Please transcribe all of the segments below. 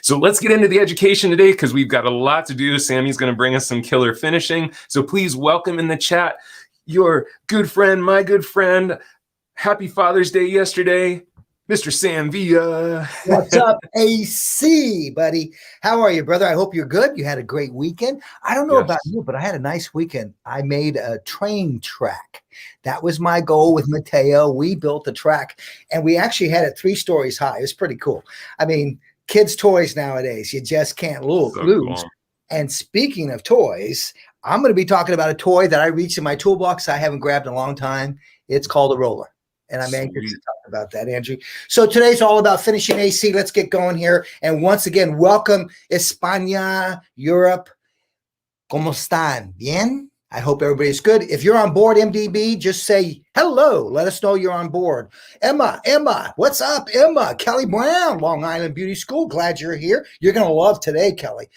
So let's get into the education today because we've got a lot to do. Sammy's going to bring us some killer finishing. So please welcome in the chat your good friend, my good friend. Happy Father's Day yesterday, Mr. Sam Villa. What's up, AC, buddy? How are you, brother? I hope you're good. You had a great weekend. I don't know about you, but I had a nice weekend. I made a train track. That was my goal with Mateo. We built the track, and we actually had it 3 stories high. It was pretty cool. I mean, kids' toys nowadays, you just can't lose. Cool. And speaking of toys, I'm going to be talking about a toy that I reached in my toolbox I haven't grabbed in a long time. It's called a roller. And I'm anxious to talk about that, Andrew. So today's all about finishing, AC. Let's get going here. And once again, welcome, España, Europe. ¿Cómo están? Bien? I hope everybody's good. If you're on board, MDB, just say hello. Let us know you're on board. Emma, what's up, Emma? Kelly Brown, Long Island Beauty School. Glad you're here. You're going to love today, Kelly.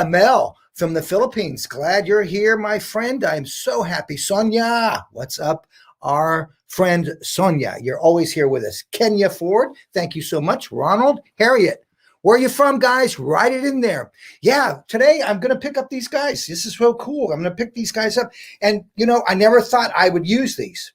Mel from the Philippines. Glad you're here, my friend. I'm so happy. Sonia, what's up? Our friend Sonia, you're always here with us. Kenya Ford, thank you so much. Ronald, Harriet, where are you from, guys? Write it in there. Yeah, today I'm going to pick up these guys. This is so cool. I'm going to pick these guys up. And, you know, I never thought I would use these.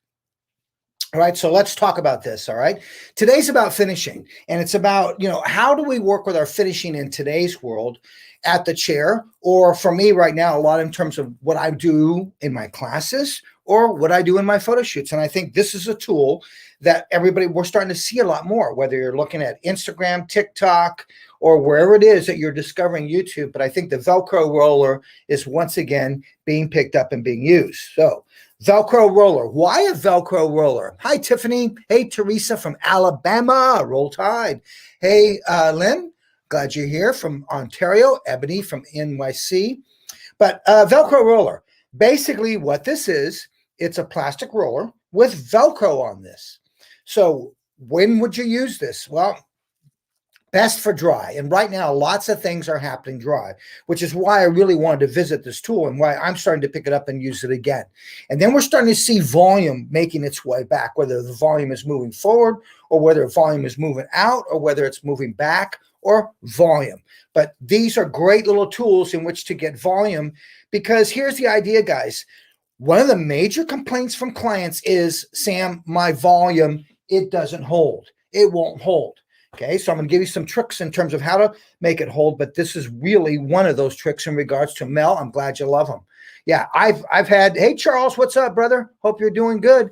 All right, so let's talk about this, all right? Today's about finishing, and it's about, you know, how do we work with our finishing in today's world at the chair, or for me right now, a lot in terms of what I do in my classes or what I do in my photo shoots. And I think this is a tool that we're starting to see a lot more, whether you're looking at Instagram, TikTok, or wherever it is that you're discovering YouTube. But I think the Velcro roller is once again being picked up and being used. So Velcro roller. Why a Velcro roller? Hi, Tiffany. Hey, Teresa from Alabama. Roll Tide. Hey, Lynn. Glad you're here from Ontario. Ebony from NYC. But Velcro roller. Basically what this is, it's a plastic roller with Velcro on this. So when would you use this? Well, best for dry. And right now, lots of things are happening dry, which is why I really wanted to visit this tool and why I'm starting to pick it up and use it again. And then we're starting to see volume making its way back, whether the volume is moving forward or whether volume is moving out or whether it's moving back or volume. But these are great little tools in which to get volume, because here's the idea, guys. One of the major complaints from clients is, Sam, my volume, it doesn't hold. It won't hold. Okay, so I'm going to give you some tricks in terms of how to make it hold, but this is really one of those tricks in regards to Mel. I'm glad you love them. Yeah, I've had, hey, Charles, what's up, brother? Hope you're doing good.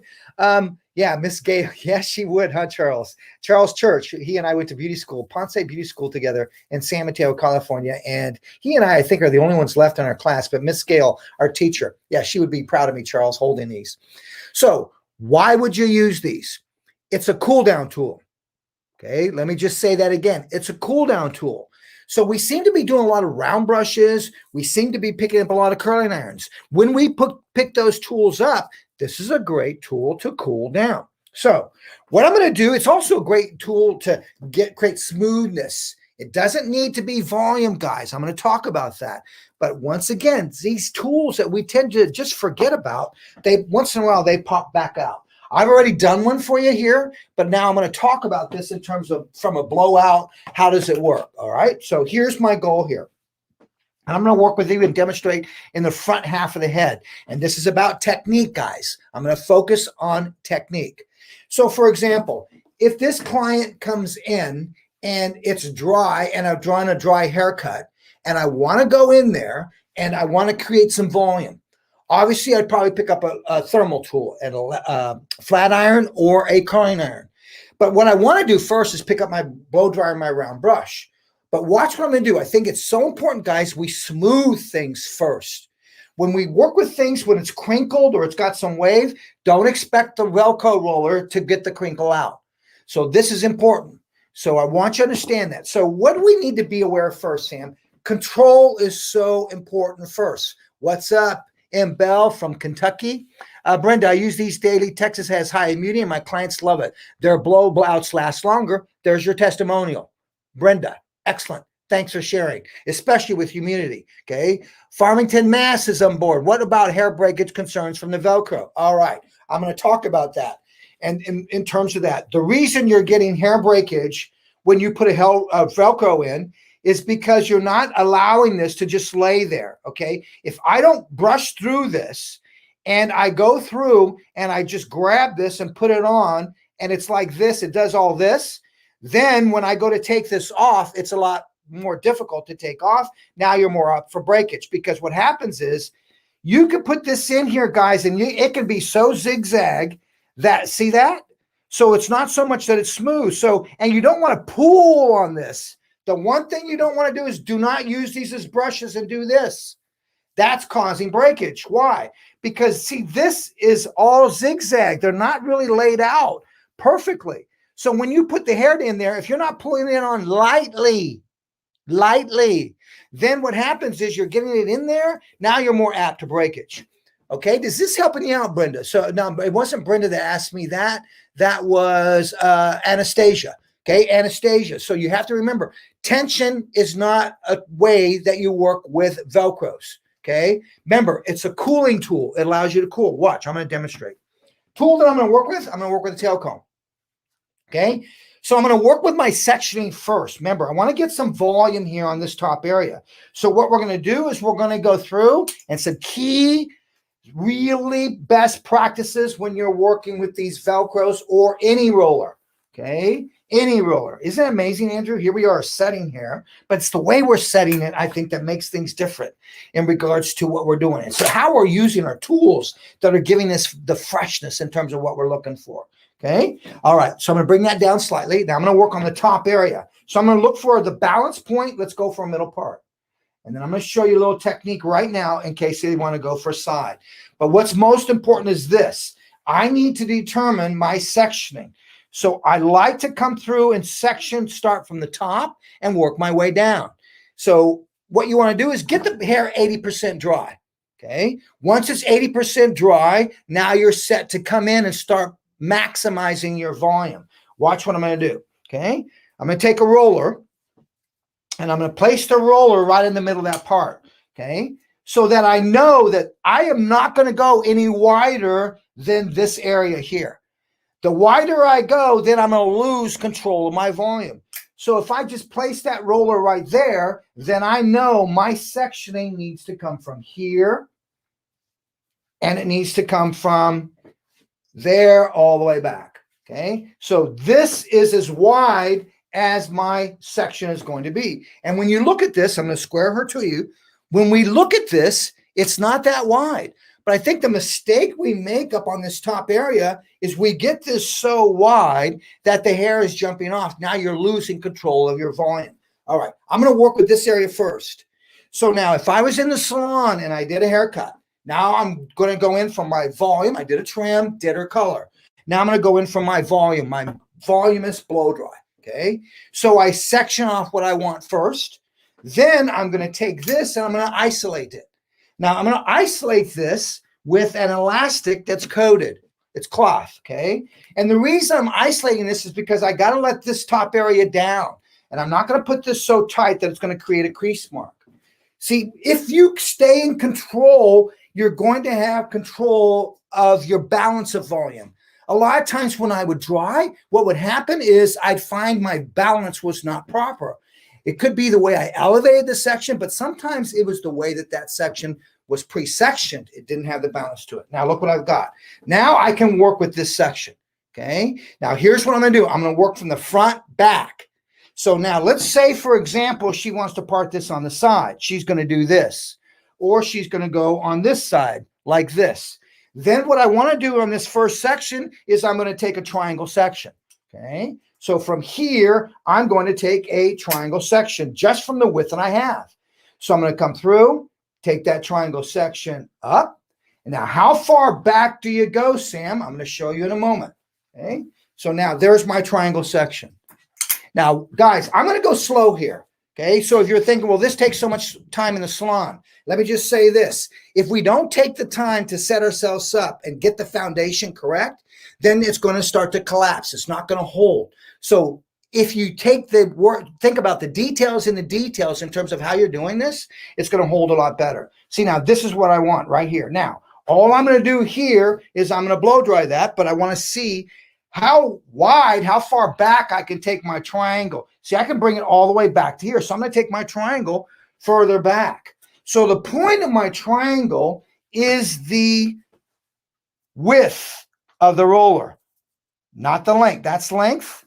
Yeah, Miss Gail. Yes, she would, huh, Charles? Charles Church. He and I went to beauty school, Ponce Beauty School together in San Mateo, California. And he and I think, are the only ones left in our class. But Miss Gail, our teacher, yeah, she would be proud of me, Charles, holding these. So why would you use these? It's a cool down tool. Okay, let me just say that again. It's a cool down tool. So we seem to be doing a lot of round brushes. We seem to be picking up a lot of curling irons. When we pick those tools up, this is a great tool to cool down. So what I'm going to do, it's also a great tool to create smoothness. It doesn't need to be volume, guys. I'm going to talk about that. But once again, these tools that we tend to just forget about, once in a while, they pop back out. I've already done one for you here, but now I'm going to talk about this in terms of from a blowout. How does it work? All right. So here's my goal here. And I'm going to work with you and demonstrate in the front half of the head. And this is about technique, guys. I'm going to focus on technique. So for example, if this client comes in and it's dry and I've drawn a dry haircut and I want to go in there and I want to create some volume, obviously I'd probably pick up a thermal tool and a flat iron or a curling iron. But what I want to do first is pick up my blow dryer and my round brush. But watch what I'm going to do. I think it's so important, guys, we smooth things first. When we work with things, when it's crinkled or it's got some wave, don't expect the Velcro roller to get the crinkle out. So this is important. So I want you to understand that. So what do we need to be aware of first, Sam? Control is so important first. What's up, M. Bell from Kentucky? Brenda, I use these daily. Texas has high immunity and my clients love it. Their blowouts last longer. There's your testimonial. Brenda, excellent. Thanks for sharing, especially with humidity. Okay. Farmington, Mass is on board. What about hair breakage concerns from the Velcro? All right. I'm going to talk about that. And in terms of that, the reason you're getting hair breakage when you put a Velcro in is because you're not allowing this to just lay there, okay? If I don't brush through this and I go through and I just grab this and put it on and it's like this, it does all this, then when I go to take this off, it's a lot more difficult to take off. Now you're more up for breakage, because what happens is you could put this in here, guys, and it can be so zigzag that, see that? So it's not so much that it's smooth. So, and you don't want to pull on this. The one thing you don't want to do is do not use these as brushes and do this. That's causing breakage. Why? Because see, this is all zigzag. They're not really laid out perfectly. So when you put the hair in there, if you're not pulling it on lightly, then what happens is you're getting it in there. Now you're more apt to breakage. Okay. Does this helping you out, Brenda? So no, it wasn't Brenda that asked me that. That was Anastasia. Okay. Anastasia. So you have to remember, tension is not a way that you work with Velcros. Okay. Remember, it's a cooling tool. It allows you to cool. Watch, I'm going to demonstrate. Tool that I'm going to work with, I'm going to work with a tail comb. Okay. So I'm going to work with my sectioning first. Remember, I want to get some volume here on this top area. So what we're going to do is we're going to go through and some key, really best practices when you're working with these Velcros or any roller. Okay. Any roller. Isn't it amazing, Andrew? Here we are setting here, but it's the way we're setting it, I think, that makes things different in regards to what we're doing. And so how we're using our tools that are giving us the freshness in terms of what we're looking for. Okay. All right. So I'm going to bring that down slightly. Now I'm going to work on the top area. So I'm going to look for the balance point. Let's go for a middle part. And then I'm going to show you a little technique right now in case you want to go for side. But what's most important is this. I need to determine my sectioning. So I like to come through and section, start from the top and work my way down. So what you want to do is get the hair 80% dry. Okay. Once it's 80% dry, now you're set to come in and start maximizing your volume. Watch what I'm going to do. Okay. I'm going to take a roller and I'm going to place the roller right in the middle of that part. Okay. So that I know that I am not going to go any wider than this area here. The wider I go, then I'm going to lose control of my volume. So if I just place that roller right there, then I know my sectioning needs to come from here and it needs to come from there all the way back. Okay. So this is as wide as my section is going to be. And when you look at this, I'm going to square her to you. When we look at this, it's not that wide. But I think the mistake we make up on this top area is we get this so wide that the hair is jumping off. Now you're losing control of your volume. All right. I'm going to work with this area first. So now if I was in the salon and I did a haircut, now I'm going to go in from my volume. I did a trim, did her color. Now I'm going to go in from my volume, my voluminous blow dry. Okay. So I section off what I want first. Then I'm going to take this and I'm going to isolate it. Now I'm going to isolate this with an elastic that's coated. It's cloth. Okay. And the reason I'm isolating this is because I got to let this top area down. And I'm not going to put this so tight that it's going to create a crease mark. See, if you stay in control, you're going to have control of your balance of volume. A lot of times when I would dry, what would happen is I'd find my balance was not proper. It could be the way I elevated the section, but sometimes it was the way that that section was pre-sectioned. It didn't have the balance to it. Now look what I've got. Now I can work with this section. Okay. Now here's what I'm going to do. I'm going to work from the front back. So now let's say, for example, she wants to part this on the side. She's going to do this, or she's going to go on this side like this. Then what I want to do on this first section is I'm going to take a triangle section. Okay. So from here, I'm going to take a triangle section just from the width that I have. So I'm going to come through, take that triangle section up. And now how far back do you go, Sam? I'm going to show you in a moment. Okay. So now there's my triangle section. Now, guys, I'm going to go slow here. Okay. So if you're thinking, well, this takes so much time in the salon, let me just say this. If we don't take the time to set ourselves up and get the foundation correct, then it's going to start to collapse. It's not going to hold. So if you take the work, think about the details in terms of how you're doing this, it's going to hold a lot better. See, now this is what I want right here. Now, all I'm going to do here is I'm going to blow dry that, but I want to see how wide, how far back I can take my triangle. See, I can bring it all the way back to here. So I'm going to take my triangle further back. So the point of my triangle is the width of the roller, not the length. That's length.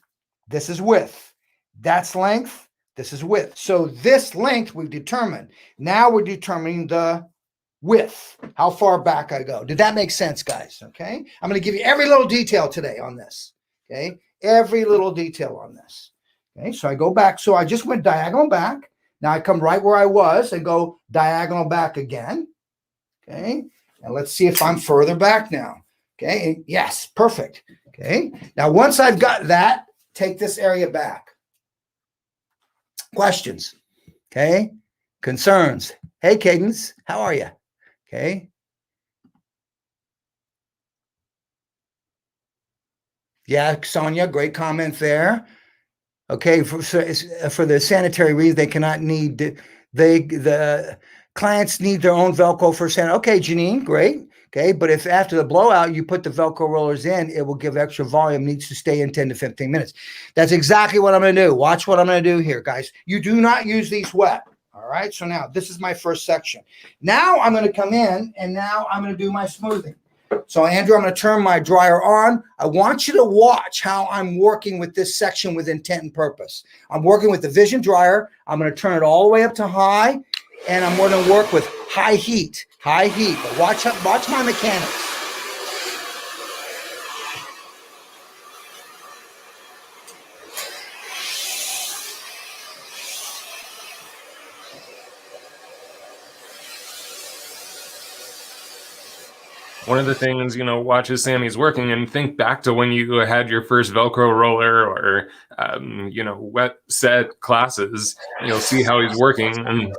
This is width. That's length. This is width. So this length we've determined. Now we're determining the width, how far back I go. Did that make sense, guys? Okay. I'm going to give you every little detail today on this. Okay. Every little detail on this. Okay. So I go back. So I just went diagonal back. Now I come right where I was and go diagonal back again. Okay. And let's see if I'm further back now. Okay. Yes. Perfect. Okay. Now, once I've got that, take this area back. Questions? Okay. Concerns? Hey, Cadence, how are you? Okay. Yeah, Sonia, great comment there. Okay, for the sanitary reason, they cannot need, the clients need their own Velcro for sanitary. Okay, Janine, great. Okay, but if after the blowout, you put the Velcro rollers in, it will give extra volume, needs to stay in 10 to 15 minutes. That's exactly what I'm going to do. Watch what I'm going to do here, guys. You do not use these wet. All right, so now this is my first section. Now I'm going to come in and now I'm going to do my smoothing. So Andrew, I'm going to turn my dryer on. I want you to watch how I'm working with this section with intent and purpose. I'm working with the Vision dryer. I'm going to turn it all the way up to high, and I'm going to work with high heat. But watch my mechanics. One of the things, watch as Sammy's working and think back to when you had your first Velcro roller or, wet set classes. You'll see how he's working and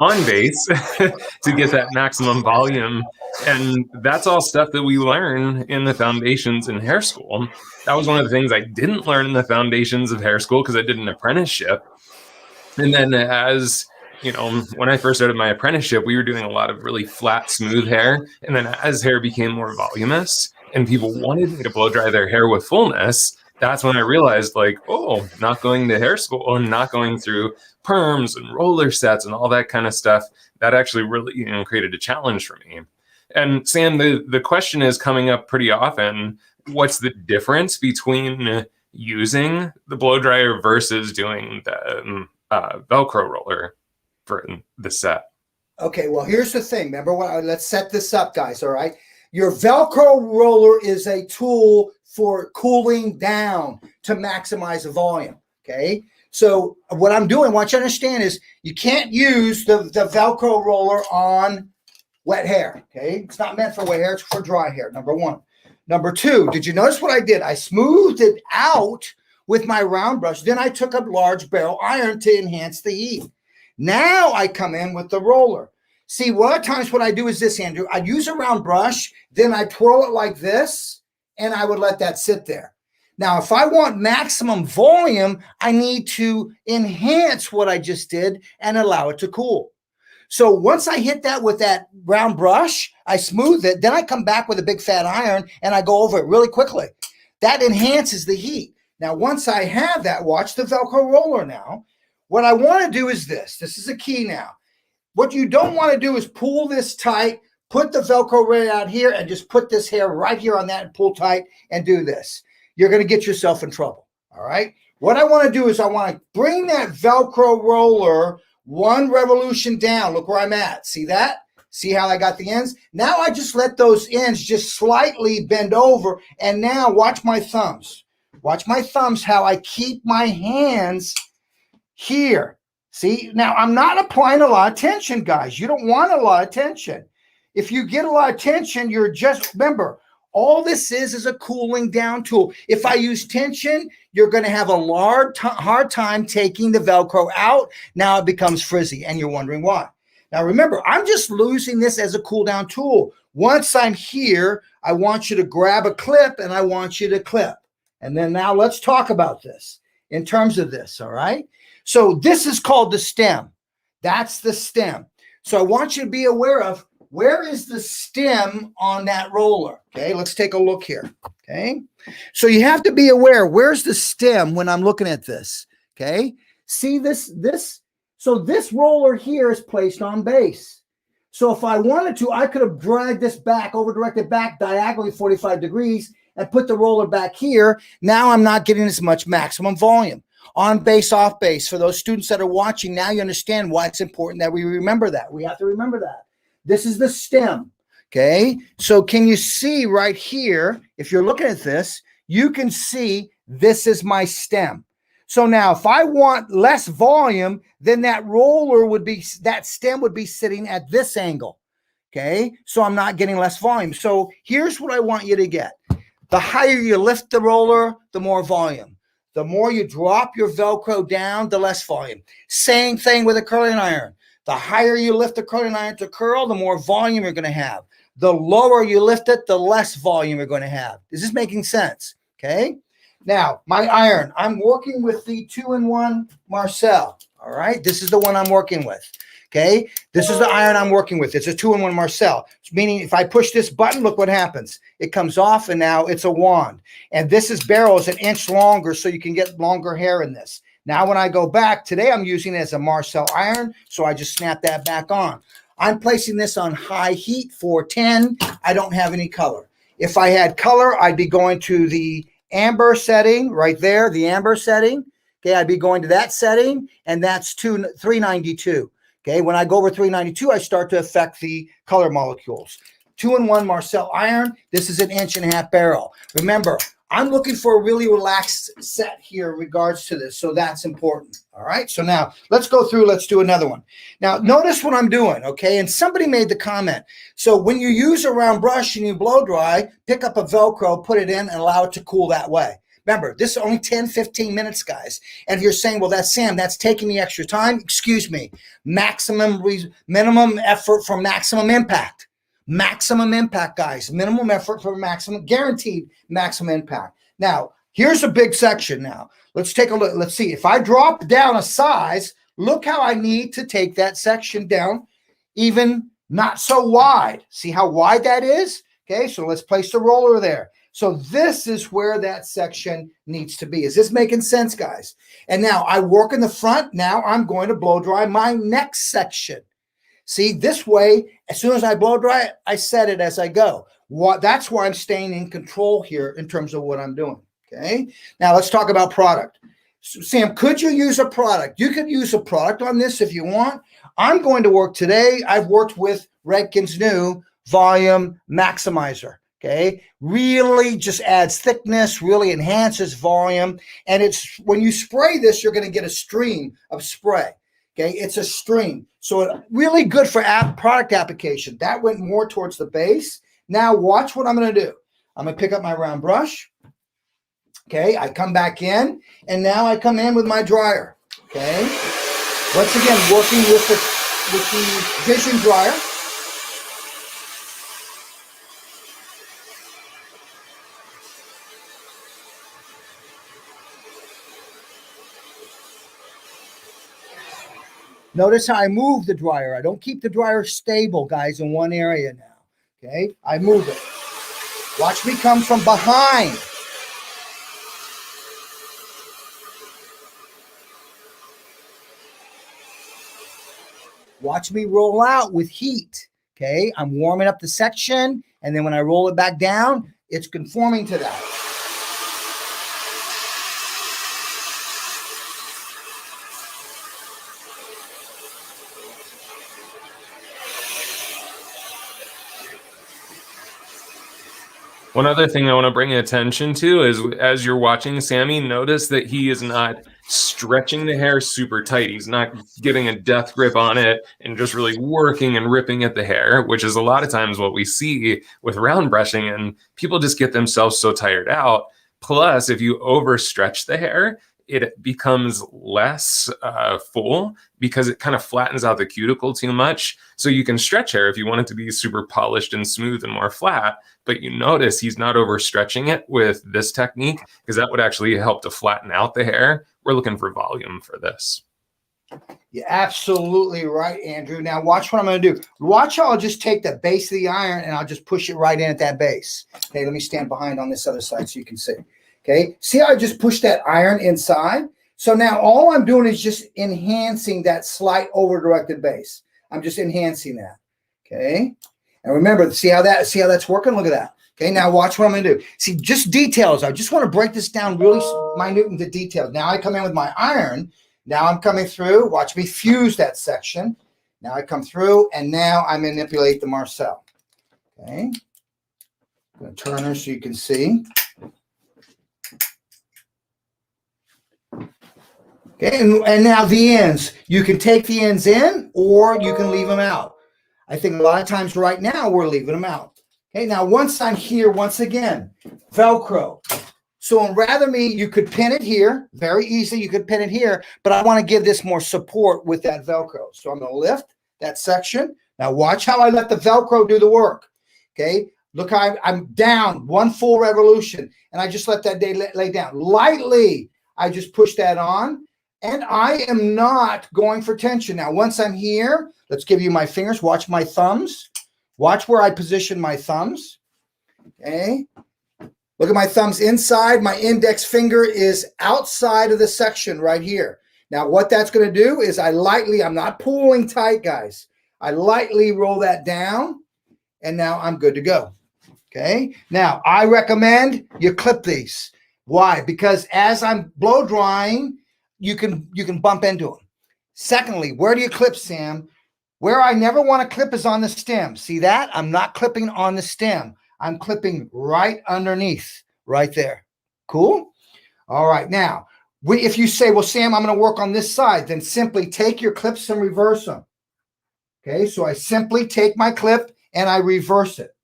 on base to get that maximum volume. And that's all stuff that we learn in the foundations in hair school. That was one of the things I didn't learn in the foundations of hair school because I did an apprenticeship. And then when I first started my apprenticeship, we were doing a lot of really flat, smooth hair. And then as hair became more voluminous and people wanted me to blow dry their hair with fullness, that's when I realized, not going to hair school and not going through perms and roller sets and all that kind of stuff, that actually really, created a challenge for me. And Sam, the question is coming up pretty often. What's the difference between using the blow dryer versus doing the Velcro roller for the set? Okay, well, here's the thing. Remember what? Let's set this up, guys. All right. Your Velcro roller is a tool for cooling down to maximize the volume. Okay. So what I'm doing, what you understand is you can't use the Velcro roller on wet hair. Okay. It's not meant for wet hair. It's for dry hair. Number one. Number two, did you notice what I did? I smoothed it out with my round brush. Then I took a large barrel iron to enhance the heat. Now I come in with the roller. See, a lot of times what I do is this, Andrew. I'd use a round brush, then I twirl it like this, and I would let that sit there. Now, if I want maximum volume, I need to enhance what I just did and allow it to cool. So once I hit that with that round brush, I smooth it, then I come back with a big fat iron and I go over it really quickly. That enhances the heat. Now, once I have that, watch the Velcro roller now. What I want to do is this. This is a key now. What you don't want to do is pull this tight, put the Velcro right out here, and just put this hair right here on that and pull tight and do this. You're going to get yourself in trouble, all right? What I want to do is I want to bring that Velcro roller one revolution down. Look where I'm at. See that? See how I got the ends? Now I just let those ends just slightly bend over, and now watch my thumbs. Watch my thumbs, how I keep my hands here. See, now I'm not applying a lot of tension, guys. You don't want a lot of tension. If you get a lot of tension, you're just, remember, all this is a cooling down tool. If I use tension, you're going to have a hard time taking the Velcro out. Now it becomes frizzy, and you're wondering why. Now remember, I'm just using this as a cool down tool. Once I'm here, I want you to grab a clip, and I want you to clip. And then now let's talk about this in terms of this, all right? So this is called the stem. That's the stem. So I want you to be aware of where is the stem on that roller? Okay, let's take a look here. Okay, so you have to be aware, where's the stem when I'm looking at this? Okay, see this, so this roller here is placed on base. So if I wanted to, I could have dragged this back, over directed back diagonally 45 degrees and put the roller back here. Now I'm not getting as much maximum volume. On base, off base. For those students that are watching, now you understand why it's important that we remember that. We have to remember that. This is the stem, okay? So can you see right here, if you're looking at this, you can see this is my stem. So now if I want less volume, then that roller would be, that stem would be sitting at this angle, okay? So I'm not getting less volume. So here's what I want you to get. The higher you lift the roller, the more volume. The more you drop your Velcro down, the less volume. Same thing with a curling iron. The higher you lift the curling iron to curl, the more volume you're going to have. The lower you lift it, the less volume you're going to have. Is this making sense? Okay. Now, my iron, I'm working with the 2-in-1 Marcel. All right. This is the one I'm working with. Okay. This is the iron I'm working with. It's a 2-in-1 Marcel, meaning if I push this button, look what happens. It comes off and now it's a wand. And this barrel is 1 inch longer, so you can get longer hair in this. Now, when I go back, today I'm using it as a Marcel iron, so I just snap that back on. I'm placing this on high heat, 410. I don't have any color. If I had color, I'd be going to the amber setting right there, the amber setting. Okay, I'd be going to that setting, and that's 392. Okay, when I go over 392, I start to affect the color molecules. 2-in-1 Marcel iron. This is 1.5 inch barrel. Remember, I'm looking for a really relaxed set here in regards to this, so that's important. All right, so now let's go through, let's do another one. Now, notice what I'm doing, okay? And somebody made the comment. So when you use a round brush and you blow dry, pick up a Velcro, put it in, and allow it to cool that way. Remember, this is only 10, 15 minutes, guys. And if you're saying, well, that's Sam, that's taking me extra time. Excuse me. Minimum effort for maximum impact. Maximum impact, guys. Minimum effort for maximum, guaranteed maximum impact. Now, here's a big section now. Let's take a look. Let's see. If I drop down a size, look how I need to take that section down even not so wide. See how wide that is? Okay, so let's place the roller there. So this is where that section needs to be. Is this making sense, guys? And now I work in the front. Now I'm going to blow dry my next section. See, this way, as soon as I blow dry it, I set it as I go. That's why I'm staying in control here in terms of what I'm doing, okay? Now let's talk about product. So, Sam, could you use a product? You could use a product on this if you want. I'm going to work today. I've worked with Redken's new Volume Maximizer. Okay, really just adds thickness, really enhances volume. And it's when you spray this, you're going to get a stream of spray. Okay, it's a stream. So it's really good for product application. That went more towards the base. Now watch what I'm going to do. I'm going to pick up my round brush. Okay, I come back in, and now I come in with my dryer. Okay, once again, working with the vision dryer. Notice how I move the dryer. I don't keep the dryer stable, guys, in one area now. Okay, I move it. Watch me come from behind. Watch me roll out with heat. Okay, I'm warming up the section, and then when I roll it back down, it's conforming to that. One other thing I want to bring attention to is as you're watching Sammy, notice that he is not stretching the hair super tight. He's not getting a death grip on it and just really working and ripping at the hair, which is a lot of times what we see with round brushing, and people just get themselves so tired out. Plus, if you overstretch the hair, it becomes less full because it kind of flattens out the cuticle too much. So you can stretch hair if you want it to be super polished and smooth and more flat, but you notice he's not overstretching it with this technique because that would actually help to flatten out the hair. We're looking for volume for this. You're absolutely right, Andrew. Now watch what I'm going to do. Watch how I'll just take the base of the iron and I'll just push it right in at that base. Okay, let me stand behind on this other side so you can see. Okay, see how I just pushed that iron inside? So now all I'm doing is just enhancing that slight over-directed base. I'm just enhancing that. Okay, and remember, see how that's working? Look at that. Okay, now watch what I'm going to do. See, just details. I just want to break this down really minute into details. Now I come in with my iron. Now I'm coming through. Watch me fuse that section. Now I come through, and now I manipulate the Marcel. Okay. I'm going to turn her so you can see. Okay, and now the ends. You can take the ends in, or you can leave them out. I think a lot of times right now we're leaving them out. Okay, now once I'm here, once again, Velcro. So rather you could pin it here, very easy, you could pin it here, but I want to give this more support with that Velcro. So I'm going to lift that section. Now watch how I let the Velcro do the work. Okay, look how I'm down one full revolution, and I just let that lay down. Lightly, I just push that on, and I am not going for tension. Now once I'm here, let's give you my fingers. Watch my thumbs. Watch where I position my thumbs. Okay. Look at my thumbs inside. My index finger is outside of the section right here. Now, what that's going to do is I'm not pulling tight, guys. I lightly roll that down, and now I'm good to go. Okay. Now, I recommend you clip these. Why? Because as I'm blow drying, you can bump into them. Secondly, where do you clip, Sam? Where I never want to clip is on the stem. See that? I'm not clipping on the stem. I'm clipping right underneath, right there. Cool? All right. Now, if you say, well, Sam, I'm going to work on this side, then simply take your clips and reverse them. Okay, so I simply take my clip and I reverse it.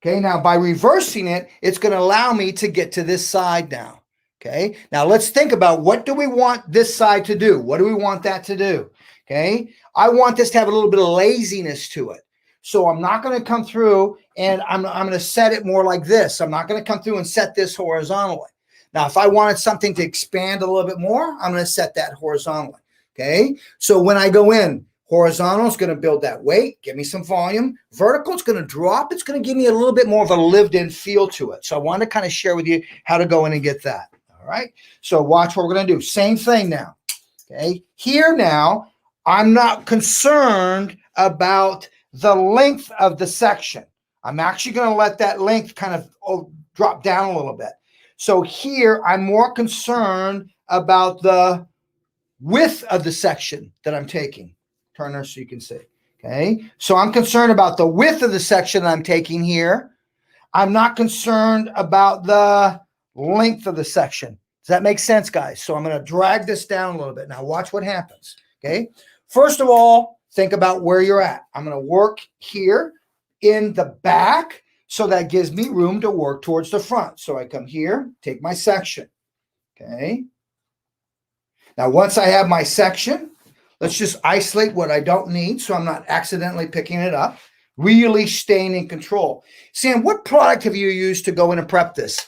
Okay, now by reversing it, it's going to allow me to get to this side now. Okay, now let's think about what do we want this side to do? What do we want that to do? Okay, I want this to have a little bit of laziness to it. So I'm not going to come through and I'm going to set it more like this. I'm not going to come through and set this horizontally. Now, if I wanted something to expand a little bit more, I'm going to set that horizontally. Okay, so when I go in, horizontal is going to build that weight, give me some volume. Vertical is going to drop. It's going to give me a little bit more of a lived-in feel to it. So I wanted to kind of share with you how to go in and get that. All right, so watch what we're going to do. Same thing now. Okay, here now, I'm not concerned about the length of the section. I'm actually going to let that length kind of drop down a little bit. So here, I'm more concerned about the width of the section that I'm taking. Turn her so you can see. Okay, so I'm concerned about the width of the section that I'm taking here. I'm not concerned about the length of the section. Does that make sense, guys? So I'm going to drag this down a little bit. Now watch what happens. Okay, first of all, think about where you're at. I'm going to work here in the back, so that gives me room to work towards the front. So I come here, take my section. Okay, now once I have my section, let's just isolate what I don't need so I'm not accidentally picking it up. Really staying in control. Sam, what product have you used to go in and prep this?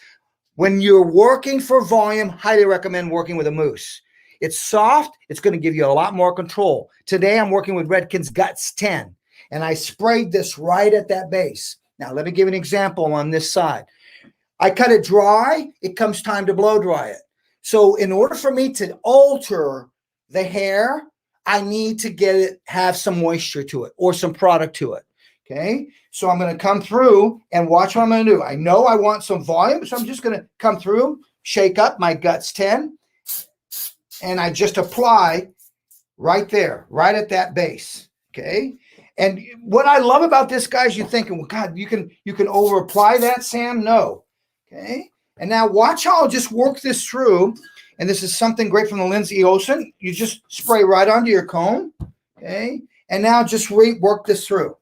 When you're working for volume, highly recommend working with a mousse. It's soft. It's going to give you a lot more control. Today, I'm working with Redken's Guts 10, and I sprayed this right at that base. Now, let me give you an example on this side. I cut it dry. It comes time to blow dry it. So in order for me to alter the hair, I need to have some moisture to it or some product to it. Okay, so I'm going to come through and watch what I'm going to do. I know I want some volume, so I'm just going to come through, shake up my Guts 10, and I just apply right there, right at that base. Okay, and what I love about this, guys, you're thinking, well, God, you can over apply that, Sam? No. Okay, and now watch how I'll just work this through. And this is something great from the Lindsay Olsen. You just spray right onto your comb. Okay, and now just work this through.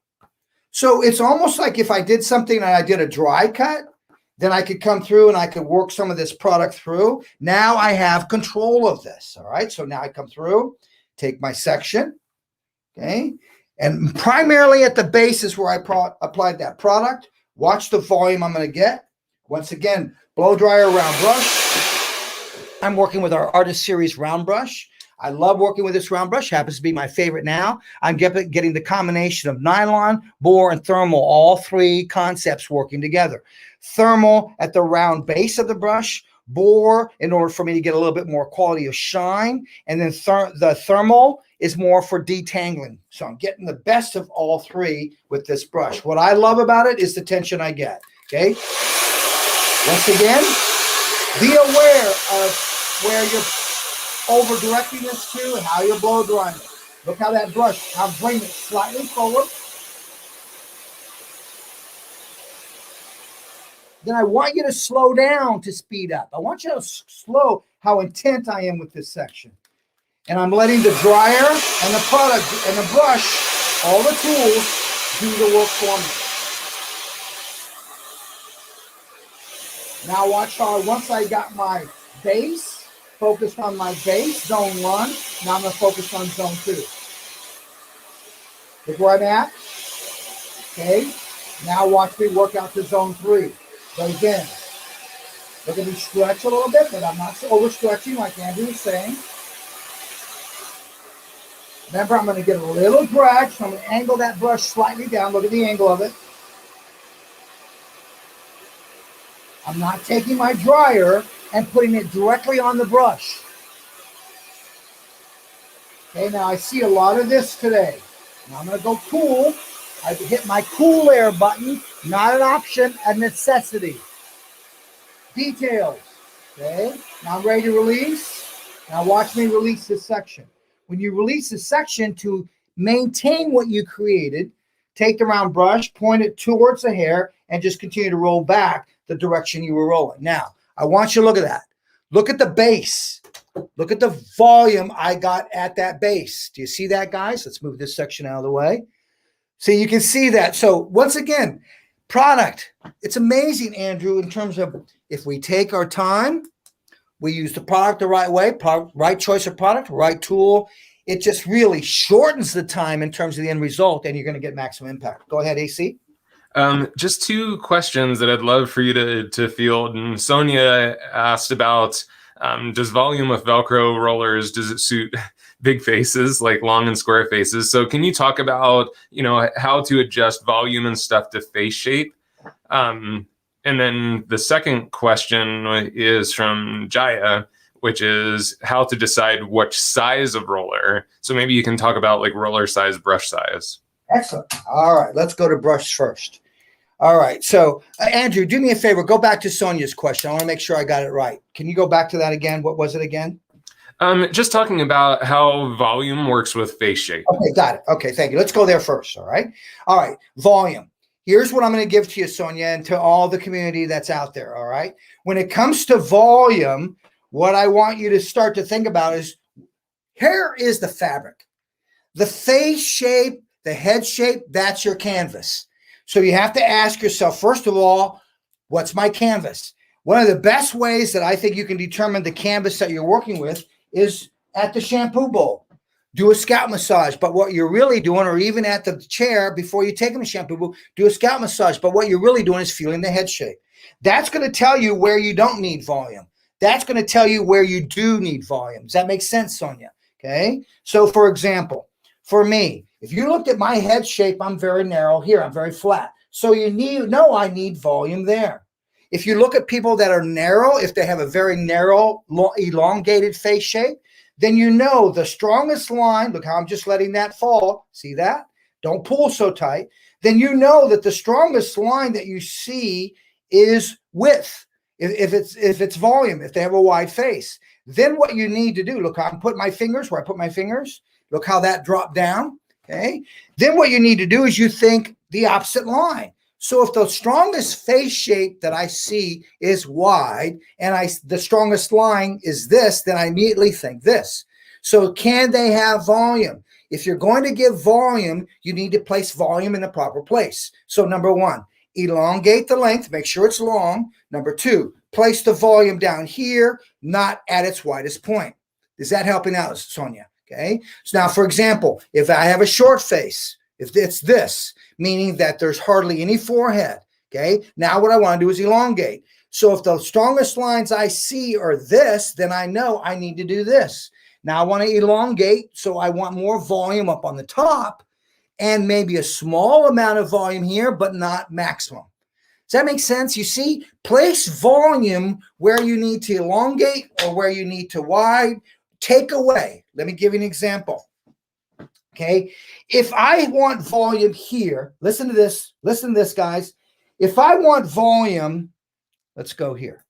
So it's almost like if I did something and I did a dry cut, then I could come through and I could work some of this product through. Now I have control of this. All right. So now I come through, take my section. Okay. And primarily at the base is where I applied that product. Watch the volume I'm going to get. Once again, blow dryer around brush. I'm working with our Artist Series round brush. I love working with this round brush. Happens to be my favorite now. I'm getting the combination of nylon, bore, and thermal, all three concepts working together. Thermal at the round base of the brush, bore in order for me to get a little bit more quality of shine, and then the thermal is more for detangling. So I'm getting the best of all three with this brush. What I love about it is the tension I get, okay? Once again, be aware of where you're over directing this to and how you're blow drying it. Look how that brush, I'm bringing it slightly forward. Then I want you to slow down to speed up. I want you to slow how intent I am with this section. And I'm letting the dryer and the product and the brush, all the tools, do the work for me. Now watch how once I got my base, focused on my base, zone 1, now I'm going to focus on zone 2. Look where I'm at. Okay. Now watch me work out to zone 3. So again, look at me stretch a little bit, but I'm not overstretching like Andrew was saying. Remember, I'm going to get a little drag, so I'm going to angle that brush slightly down. Look at the angle of it. I'm not taking my dryer and putting it directly on the brush. Okay, now I see a lot of this today. Now I'm going to go cool. I hit my cool air button, not an option, a necessity. Details. Okay, now I'm ready to release. Now watch me release this section. When you release a section to maintain what you created, take the round brush, point it towards the hair, and just continue to roll back the direction you were rolling. Now, I want you to look at that. Look at the base. Look at the volume I got at that base. Do you see that, guys? Let's move this section out of the way. So you can see that. So once again, product. It's amazing, Andrew, in terms of if we take our time, we use the product the right way, right choice of product, right tool. It just really shortens the time in terms of the end result, and you're going to get maximum impact. Go ahead, AC. Just two questions that I'd love for you to field. And Sonia asked about, does volume with Velcro rollers, does it suit big faces, like long and square faces? So can you talk about, how to adjust volume and stuff to face shape? And then the second question is from Jaya, which is how to decide which size of roller. So maybe you can talk about like roller size, brush size. Excellent. All right, let's go to brush first. All right, so Andrew, do me a favor. Go back to Sonia's question. I want to make sure I got it right. Can you go back to that again? What was it again? Just talking about how volume works with face shape. Okay, got it. Okay, thank you. Let's go there first, all right? All right, volume. Here's what I'm going to give to you, Sonia, and to all the community that's out there, all right? When it comes to volume, what I want you to start to think about is hair is the fabric. The face shape, the head shape, that's your canvas. So you have to ask yourself, first of all, what's my canvas? One of the best ways that I think you can determine the canvas that you're working with is at the shampoo bowl. Do a scalp massage, but what you're really doing, or even at the chair before you take them to shampoo bowl, do a scalp massage, but what you're really doing is feeling the head shape. That's going to tell you where you don't need volume. That's going to tell you where you do need volume. Does that make sense, Sonia? Okay. So for example, for me, if you looked at my head shape, I'm very narrow here. I'm very flat. So I need volume there. If you look at people that are narrow, if they have a very narrow, elongated face shape, then you know the strongest line, look how I'm just letting that fall. See that? Don't pull so tight. Then you know that the strongest line that you see is width. If it's volume, if they have a wide face, then what you need to do, look how I'm putting my fingers where I put my fingers. Look how that dropped down. Okay. Then what you need to do is you think the opposite line. So if the strongest face shape that I see is wide and the strongest line is this, then I immediately think this. So can they have volume? If you're going to give volume, you need to place volume in the proper place. So number one, elongate the length, make sure it's long. Number two, place the volume down here, not at its widest point. Is that helping out, Sonia? Okay. So now, for example, if I have a short face, if it's this, meaning that there's hardly any forehead, okay, now what I want to do is elongate. So if the strongest lines I see are this, then I know I need to do this. Now I want to elongate, so I want more volume up on the top and maybe a small amount of volume here, but not maximum. Does that make sense? You see, place volume where you need to elongate or where you need to wide. Take away. Let me give you an example. Okay. If I want volume here, listen to this. Listen to this, guys. If I want volume, let's go here.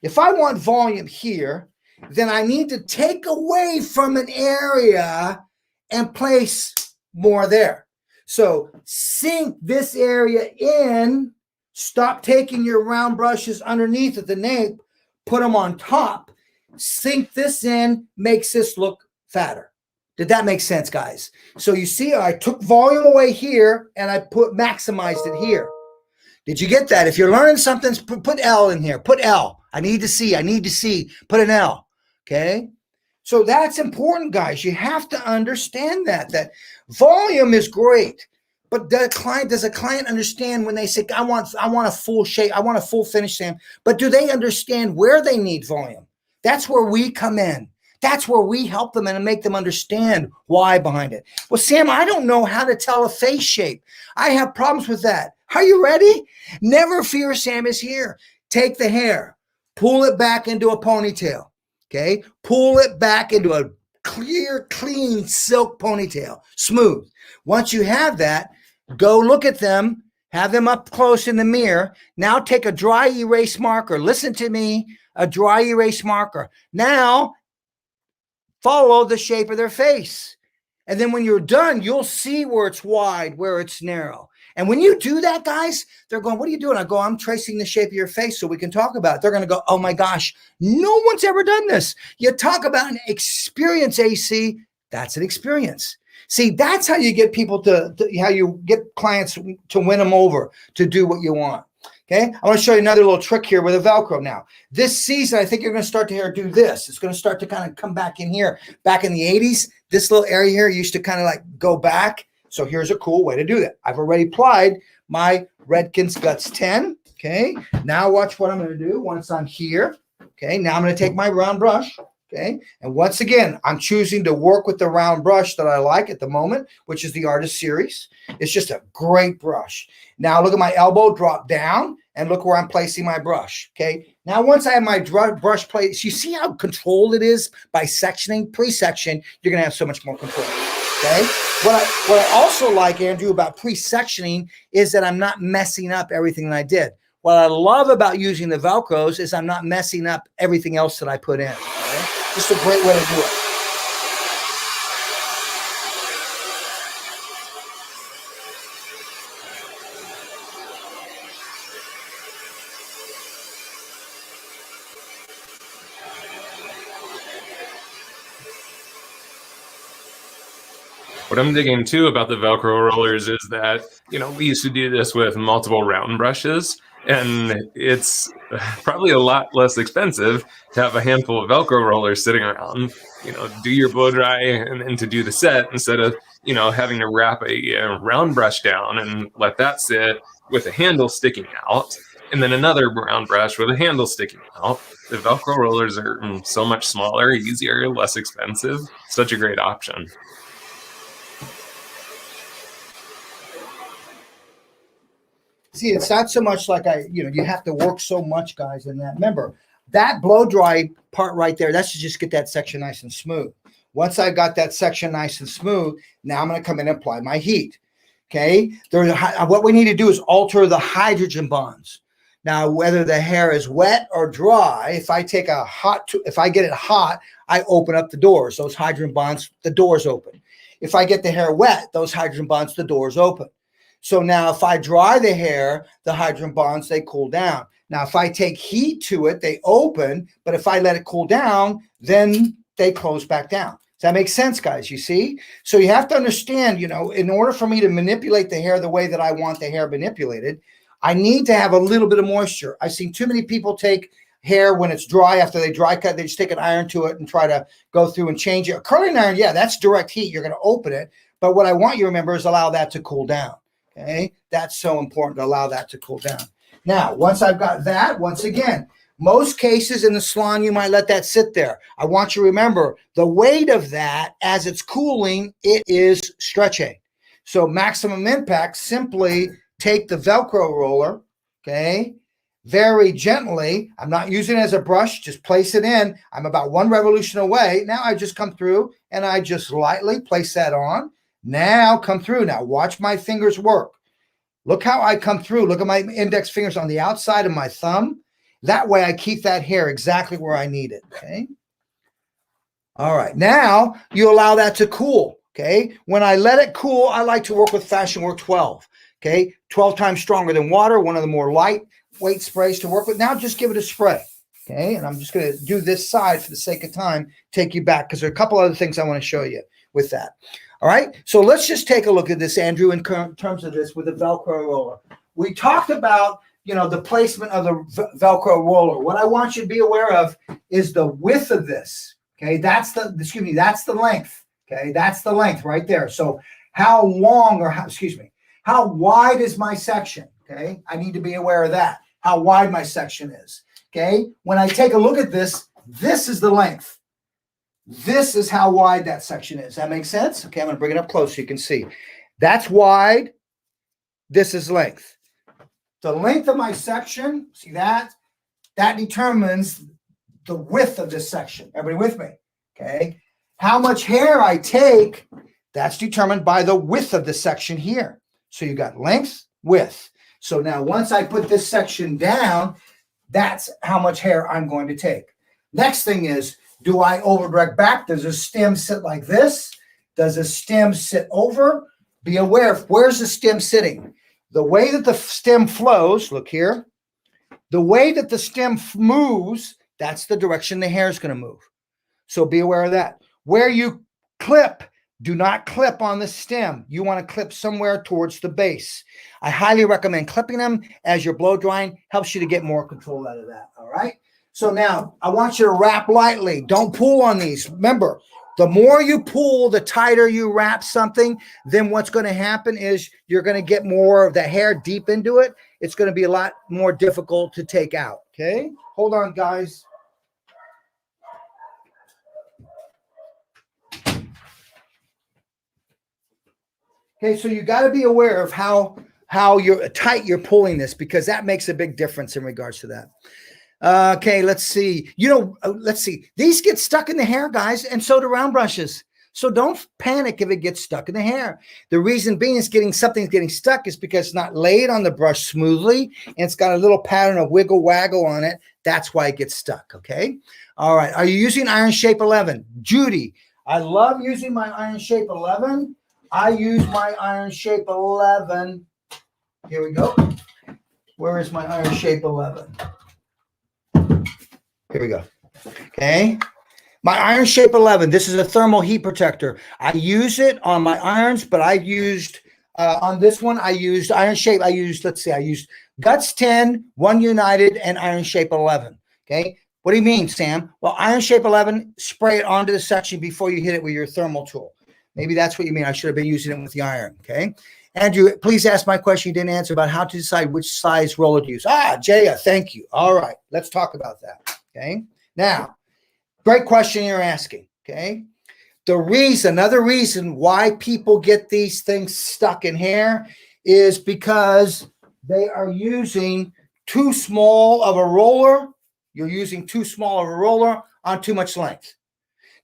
If I want volume here, then I need to take away from an area and place more there. So sink this area in. Stop taking your round brushes underneath at the nape, put them on top, sink this in, makes this look fatter. Did that make sense, guys? So you see, I took volume away here and I maximized it here. Did you get that? If you're learning something, put L in here. Put L. I need to see. Put an L. Okay? So that's important, guys. You have to understand that volume is great. But does a client understand when they say, I want a full shape, I want a full finish, Sam, but do they understand where they need volume? That's where we come in. That's where we help them and make them understand why behind it. Well, Sam, I don't know how to tell a face shape. I have problems with that. Are you ready? Never fear, Sam is here. Take the hair, pull it back into a ponytail, okay? Pull it back into a clear, clean silk ponytail, smooth. Once you have that, go look at them, have them up close in the mirror. Now take a dry erase marker. Listen to me, a dry erase marker. Now follow the shape of their face. And then when you're done, you'll see where it's wide, where it's narrow. And when you do that, guys, they're going, what are you doing? I go, I'm tracing the shape of your face so we can talk about it. They're going to go, oh my gosh, no one's ever done this. You talk about an experience, AC. That's an experience. See, that's how you get people how you get clients to win them over, to do what you want. Okay. I want to show you another little trick here with a Velcro now. This season, I think you're going to start to do this. It's going to start to kind of come back in here. Back in the 80s, this little area here used to kind of like go back. So here's a cool way to do that. I've already applied my Redken's Guts 10. Okay. Now watch what I'm going to do once I'm here. Okay. Now I'm going to take my round brush. Okay. And once again, I'm choosing to work with the round brush that I like at the moment, which is the Artist Series. It's just a great brush. Now look at my elbow drop down and look where I'm placing my brush. Okay. Now, once I have my brush placed, you see how controlled it is by sectioning, pre-section, you're going to have so much more control. Okay. What I also like, Andrew, about pre-sectioning is that I'm not messing up everything that I did. What I love about using the Velcros is I'm not messing up everything else that I put in. Okay? Just a great way to do it. What I'm digging too about the Velcro rollers is that, we used to do this with multiple round brushes, and it's probably a lot less expensive to have a handful of Velcro rollers sitting around, do your blow dry and to do the set instead of, having to wrap a round brush down and let that sit with a handle sticking out, and then another round brush with a handle sticking out. The Velcro rollers are so much smaller, easier, less expensive. Such a great option. See, it's not so much like you have to work so much, guys, in that. Remember, that blow dry part right there, that's to just get that section nice and smooth. Once I got that section nice and smooth, now I'm going to come in and apply my heat. Okay. What we need to do is alter the hydrogen bonds. Now, whether the hair is wet or dry, if I get it hot, I open up the doors. Those hydrogen bonds, the doors open. If I get the hair wet, those hydrogen bonds, the doors open. So now if I dry the hair, the hydrogen bonds, they cool down. Now, if I take heat to it, they open, but if I let it cool down, then they close back down. Does that make sense, guys? You see? So you have to understand, in order for me to manipulate the hair the way that I want the hair manipulated, I need to have a little bit of moisture. I've seen too many people take hair when it's dry. After they dry cut, they just take an iron to it and try to go through and change it. A curling iron, yeah, that's direct heat. You're going to open it. But what I want you to remember is allow that to cool down. Okay, that's so important to allow that to cool down. Now, once I've got that, once again, most cases in the salon, you might let that sit there. I want you to remember the weight of that as it's cooling, it is stretching. So maximum impact, simply take the Velcro roller, okay, very gently. I'm not using it as a brush, just place it in. I'm about 1 revolution away. Now I just come through and I just lightly place that on. Now come through. Now watch my fingers work. Look how I come through. Look at my index fingers on the outside of my thumb. That way I keep that hair exactly where I need it, okay? All right, now you allow that to cool, okay? When I let it cool, I like to work with Fashion Work 12, okay? 12 times stronger than water, one of the more lightweight sprays to work with. Now just give it a spray, okay? And I'm just gonna do this side for the sake of time, take you back, because there are a couple other things I wanna show you with that. All right, so let's just take a look at this, Andrew, in terms of this with the Velcro roller. We talked about, you know, the placement of the Velcro roller. What I want you to be aware of is the width of this, okay? That's the length, okay? That's the length right there. So how long or how wide is my section, okay? I need to be aware of that, how wide my section is, okay? When I take a look at this, this is the length. This is how wide that section is. That makes sense? Okay, I'm going to bring it up close so you can see. That's wide. This is length. The length of my section, see that? That determines the width of this section. Everybody with me? Okay. How much hair I take, that's determined by the width of the section here. So you got length, width. So now once I put this section down, that's how much hair I'm going to take. Next thing is, do I over direct back? Does a stem sit like this? Does a stem sit over? Be aware of where's the stem sitting. The way that the stem flows, look here, the way that the stem moves, that's the direction the hair is going to move. So be aware of that. Where you clip, do not clip on the stem. You want to clip somewhere towards the base. I highly recommend clipping them as you're blow drying. Helps you to get more control out of that, all right? So now I want you to wrap lightly. Don't pull on these. Remember, the more you pull, the tighter you wrap something, then what's going to happen is you're going to get more of the hair deep into it. It's going to be a lot more difficult to take out, okay? Hold on, guys. Okay, so you got to be aware of how tight you're pulling this, because that makes a big difference in regards to that. Okay, let's see. Let's see. These get stuck in the hair, guys, and so do round brushes. So don't panic if it gets stuck in the hair. The reason being is something's getting stuck is because it's not laid on the brush smoothly, and it's got a little pattern of wiggle waggle on it. That's why it gets stuck, okay? All right. Are you using Iron Shape 11? Judy, I love using my Iron Shape 11. I use my Iron Shape 11. Here we go. Where is my Iron Shape 11? Here we go. Okay. My Iron Shape 11. This is a thermal heat protector. I use it on my irons, but I've used on this one, I used Iron Shape. I used Guts 10, One United, and Iron Shape 11. Okay. What do you mean, Sam? Well, Iron Shape 11, spray it onto the section before you hit it with your thermal tool. Maybe that's what you mean. I should have been using it with the iron. Okay. Andrew, please ask my question you didn't answer about how to decide which size roller to use. Jaya, thank you. All right. Let's talk about that. Okay. Now, great question you're asking. Okay. Another reason why people get these things stuck in hair is because they are using too small of a roller. You're using too small of a roller on too much length.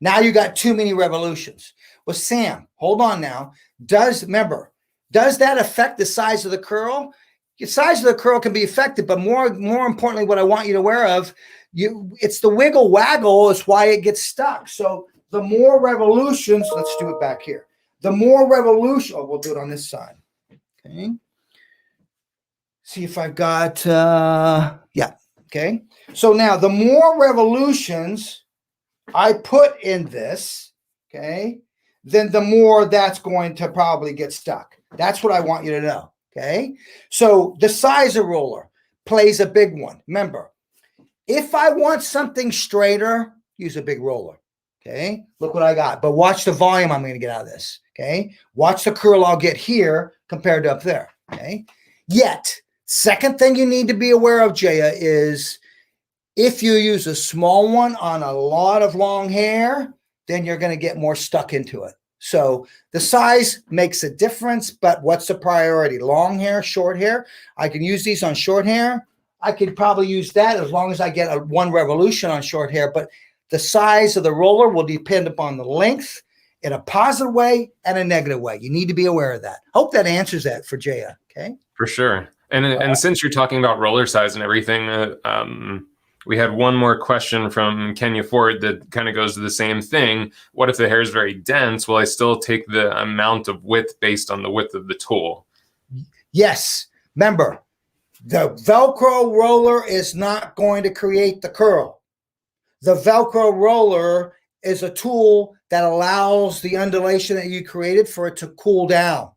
Now you got too many revolutions. Well, Sam, hold on now. Does that affect the size of the curl? The size of the curl can be affected, but more importantly, what I want you to aware of, it's the wiggle waggle is why it gets stuck. So the more revolutions, let's do it back here. The more revolution, we'll do it on this side. Okay. See if I've got, yeah. Okay. So now the more revolutions I put in this, okay, then the more that's going to probably get stuck. That's what I want you to know. Okay. So the size of roller plays a big one. Remember, if I want something straighter, use a big roller. Okay. Look what I got. But watch the volume I'm going to get out of this. Okay. Watch the curl I'll get here compared to up there. Okay. Yet, Second thing you need to be aware of, Jaya, is if you use a small one on a lot of long hair, then you're going to get more stuck into it. So the size makes a difference, but what's the priority? Long hair, short hair? I can use these on short hair. I could probably use that as long as I get a 1 revolution on short hair, but the size of the roller will depend upon the length in a positive way and a negative way. You need to be aware of that. Hope that answers that for Jaya, okay? For sure. And since you're talking about roller size and everything, we had one more question from Kenya Ford that kind of goes to the same thing. What if the hair is very dense? Will I still take the amount of width based on the width of the tool? Yes. Remember, the Velcro roller is not going to create the curl. The Velcro roller is a tool that allows the undulation that you created for it to cool down.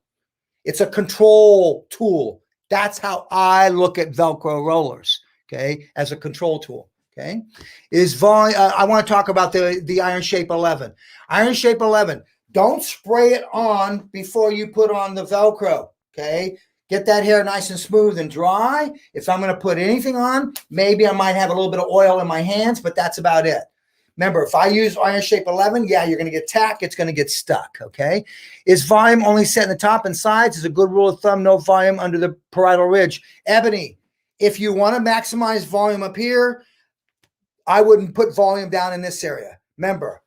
It's a control tool. That's how I look at Velcro rollers, okay, as a control tool, okay? I want to talk about the Iron Shape 11. Iron Shape 11, don't spray it on before you put on the Velcro, okay? Get that hair nice and smooth and dry. If I'm going to put anything on, maybe I might have a little bit of oil in my hands, but that's about it. Remember, if I use Iron Shape 11, yeah, you're going to get tack. It's going to get stuck, okay? Is volume only set in the top and sides? Is a good rule of thumb, no volume under the parietal ridge. Ebony, if you want to maximize volume up here, I wouldn't put volume down in this area. Remember,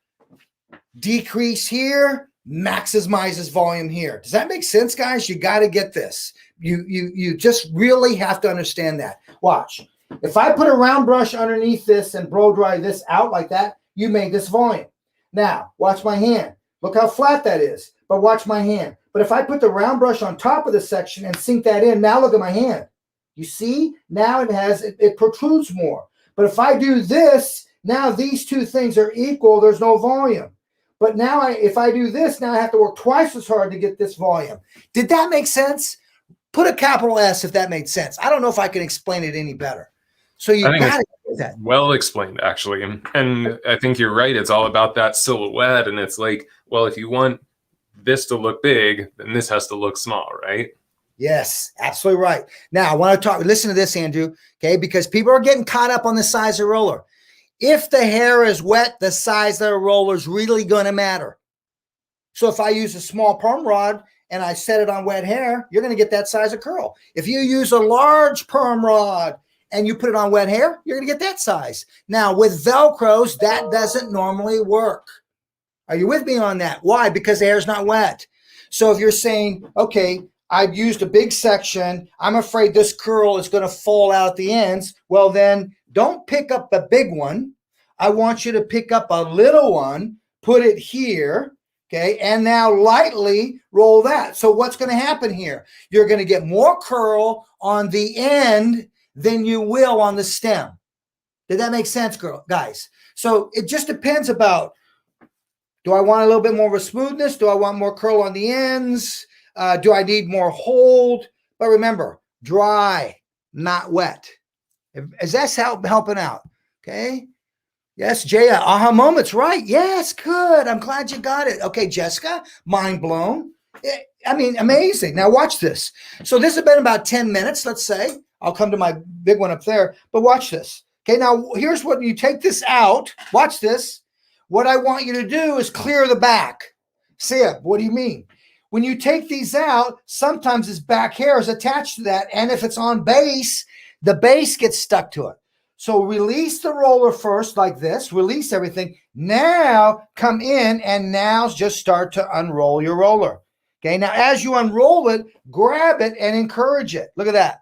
decrease here, maximizes volume here. Does that make sense, guys? You got to get this. You just really have to understand that. Watch. If I put a round brush underneath this and blow dry this out like that, you made this volume. Now, watch my hand. Look how flat that is, but watch my hand. But if I put the round brush on top of the section and sink that in, now look at my hand. You see? Now it protrudes more. But if I do this, now these two things are equal. There's no volume. But now if I do this, now I have to work twice as hard to get this volume. Did that make sense? Put a capital S if that made sense. I don't know if I can explain it any better. So you got to get that. Well explained, actually. And I think you're right. It's all about that silhouette. And it's like, well, if you want this to look big, then this has to look small, right? Yes, absolutely right. Now, I want to listen to this, Andrew, okay, because people are getting caught up on the size of the roller. If the hair is wet, the size of the roller is really going to matter. So if I use a small perm rod and I set it on wet hair, you're going to get that size of curl. If you use a large perm rod and you put it on wet hair, you're going to get that size. Now, with Velcros, that doesn't normally work. Are you with me on that? Why? Because the hair is not wet. So if you're saying, okay, I've used a big section, I'm afraid this curl is going to fall out at the ends, well, then don't pick up the big one. I want you to pick up a little one, put it here, okay, and now lightly roll that. So what's going to happen here? You're going to get more curl on the end than you will on the stem. Did that make sense, guys? So it just depends about, do I want a little bit more of a smoothness? Do I want more curl on the ends? Do I need more hold? But remember, dry, not wet. Is that helping out? Okay. Yes, Jaya, aha moments, right? Yes, good. I'm glad you got it. Okay, Jessica, mind blown. I mean, amazing. Now watch this. So this has been about 10 minutes, let's say. I'll come to my big one up there, but watch this. Okay, now here's what you take this out. Watch this. What I want you to do is clear the back. Sia, what do you mean? When you take these out, sometimes this back hair is attached to that, and if it's on base, the base gets stuck to it. So release the roller first like this, release everything. Now come in and now just start to unroll your roller. Okay, now as you unroll it, grab it and encourage it. Look at that.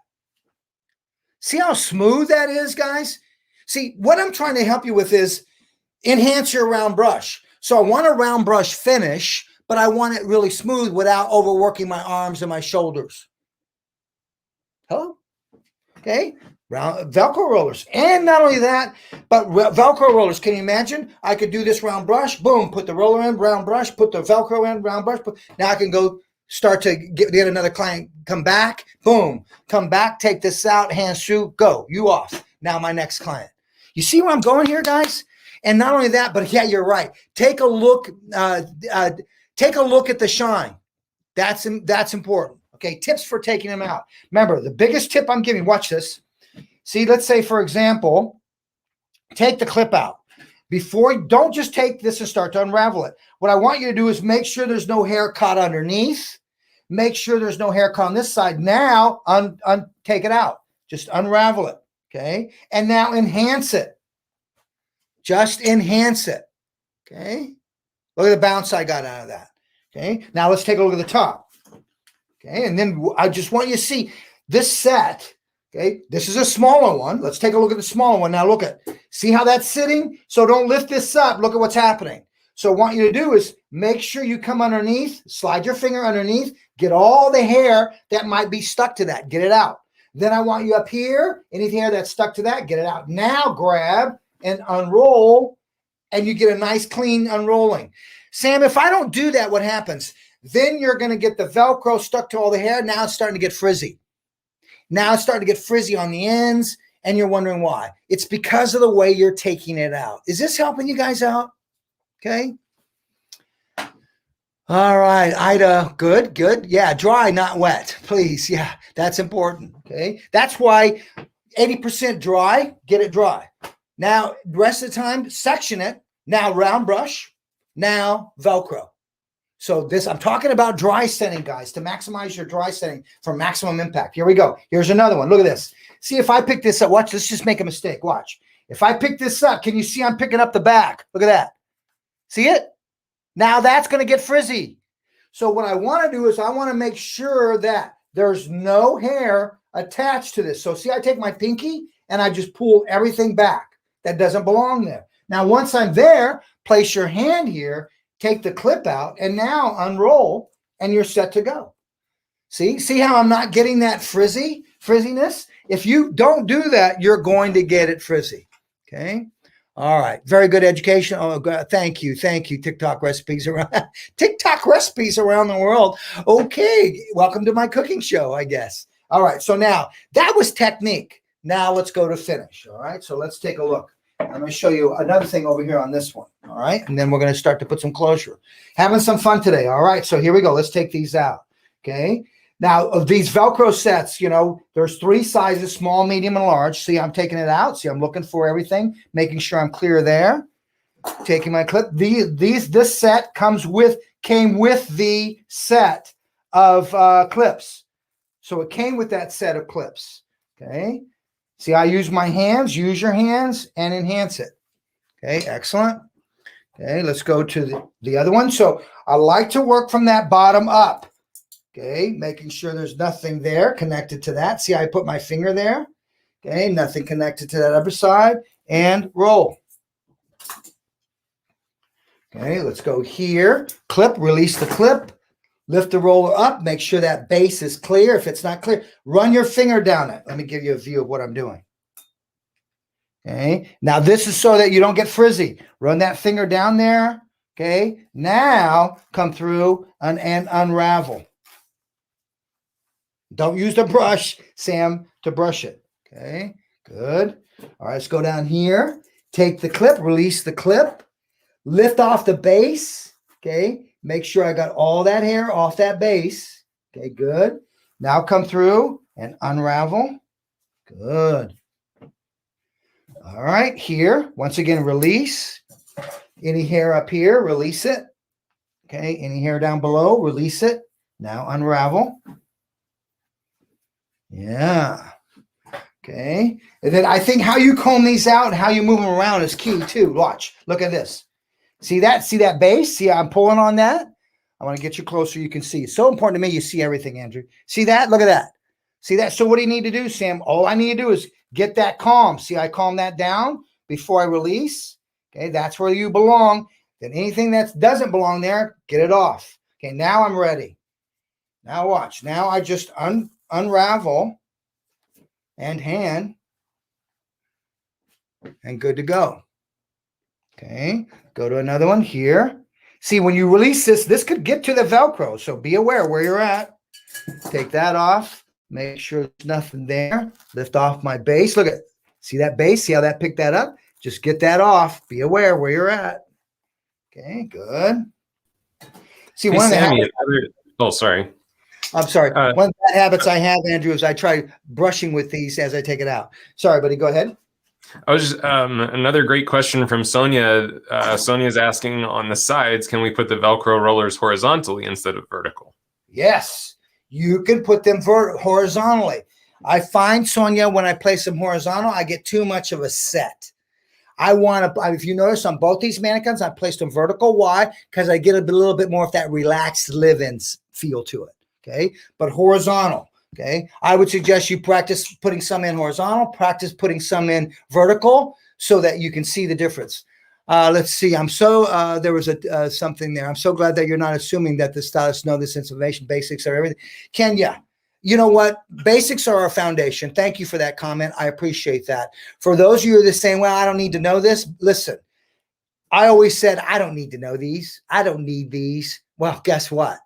See how smooth that is, guys? See, what I'm trying to help you with is enhance your round brush. So I want a round brush finish, but I want it really smooth without overworking my arms and my shoulders. Hello? Okay. Velcro rollers. And not only that, but Velcro rollers. Can you imagine? I could do this round brush, boom, put the roller in, round brush, put the Velcro in, round brush. Now I can go start to get another client, come back, boom, come back, take this out, hands through, go, you off. Now my next client. You see where I'm going here, guys? And not only that, but yeah, you're right. Take a look at the shine. That's important. Okay, tips for taking them out. Remember, the biggest tip I'm giving, watch this. See, let's say, for example, take the clip out. Don't just take this and start to unravel it. What I want you to do is make sure there's no hair caught underneath. Make sure there's no hair caught on this side. Now, take it out. Just unravel it, okay? And now enhance it. Just enhance it, okay? Look at the bounce I got out of that, okay? Now, let's take a look at the top, okay? And then I just want you to see this set, okay? This is a smaller one. Let's take a look at the smaller one. Now, look at, see how that's sitting? So don't lift this up. Look at what's happening. So what I want you to do is make sure you come underneath, slide your finger underneath, get all the hair that might be stuck to that, get it out. Then I want you up here, any hair that's stuck to that, get it out. Now grab and unroll, and you get a nice clean unrolling. Sam, if I don't do that, what happens? Then you're going to get the Velcro stuck to all the hair. Now it's starting to get frizzy. Now it's starting to get frizzy on the ends, and you're wondering why. It's because of the way you're taking it out. Is this helping you guys out? Okay. All right, Ida, good. Yeah, dry, not wet, please. Yeah, that's important, okay? That's why 80% dry, get it dry. Now, the rest of the time, section it. Now, round brush. Now, Velcro. So this, I'm talking about dry setting, guys, to maximize your dry setting for maximum impact. Here we go. Here's another one. Look at this. See, if I pick this up, watch, let's just make a mistake. Watch. If I pick this up, can you see I'm picking up the back? Look at that. See it? Now that's going to get frizzy. So what I want to do is I want to make sure that there's no hair attached to this. So see, I take my pinky and I just pull everything back that doesn't belong there. Now, once I'm there, place your hand here, take the clip out, and now unroll, and you're set to go. See how I'm not getting that frizziness? If you don't do that, you're going to get it frizzy, okay? All right, very good education. Oh, God, thank you. TikTok recipes around the world. Okay, welcome to my cooking show, I guess. All right, so now that was technique. Now let's go to finish. All right, so let's take a look. I'm going to show you another thing over here on this one. All right, and then we're going to start to put some closure. Having some fun today. All right, so here we go. Let's take these out. Okay. Now, of these Velcro sets, you know, there's 3 sizes, small, medium, and large. See, I'm taking it out. See, I'm looking for everything, making sure I'm clear there. Taking my clip. This set came with the set of clips. So it came with that set of clips. Okay. See, I use my hands. Use your hands and enhance it. Okay, excellent. Okay, let's go to the other one. So I like to work from that bottom up. Okay, making sure there's nothing there connected to that. See, I put my finger there. Okay, nothing connected to that other side. And roll. Okay, let's go here. Clip, release the clip. Lift the roller up. Make sure that base is clear. If it's not clear, run your finger down it. Let me give you a view of what I'm doing. Okay, now this is so that you don't get frizzy. Run that finger down there. Okay, now come through and unravel. Don't use the brush, Sam, to brush it. Okay, good. All right, let's go down here. Take the clip, release the clip, lift off the base. Okay, make sure I got all that hair off that base. Okay, good. Now come through and unravel. Good. All right, here, once again, release. Any hair up here, release it. Okay, any hair down below, release it. Now unravel. Yeah. Okay. And then I think how you comb these out and how you move them around is key too. Watch. Look at this. See that? See that base? See how I'm pulling on that? I want to get you closer. You can see. It's so important to me you see everything, Andrew. See that? Look at that. See that? So what do you need to do, Sam? All I need to do is get that calm. See, I calm that down before I release. Okay, that's where you belong. Then anything that doesn't belong there, get it off. Okay, now I'm ready. Now watch. Now I just unravel and hand and good to go. Okay, go to another one here. See, when you release this could get to the Velcro, so be aware where you're at. Take that off. Make sure there's nothing there. Lift off my base. Look at, see that base? See how that picked that up? Just get that off. Be aware where you're at. Okay, good. See, hey, one Sammy, oh, sorry. I'm sorry. One of the bad habits I have, Andrew, is I try brushing with these as I take it out. Sorry, buddy. Go ahead. I was just, another great question from Sonia. Sonia's asking, on the sides, can we put the Velcro rollers horizontally instead of vertical? Yes, you can put them horizontally. I find, Sonia, when I place them horizontal, I get too much of a set. I want to, if you notice on both these mannequins, I placed them vertical. Why? Because I get a little bit more of that relaxed live-in feel to it. Okay. But horizontal. Okay. I would suggest you practice putting some in horizontal, practice putting some in vertical so that you can see the difference. Let's see. I'm so, there was something there. I'm so glad that you're not assuming that the stylists know this information. Basics are everything. Kenya, you know what? Basics are our foundation. Thank you for that comment. I appreciate that. For those of you who are the same, well, I don't need to know this. Listen, I always said, I don't need to know these. I don't need these. Well, guess what?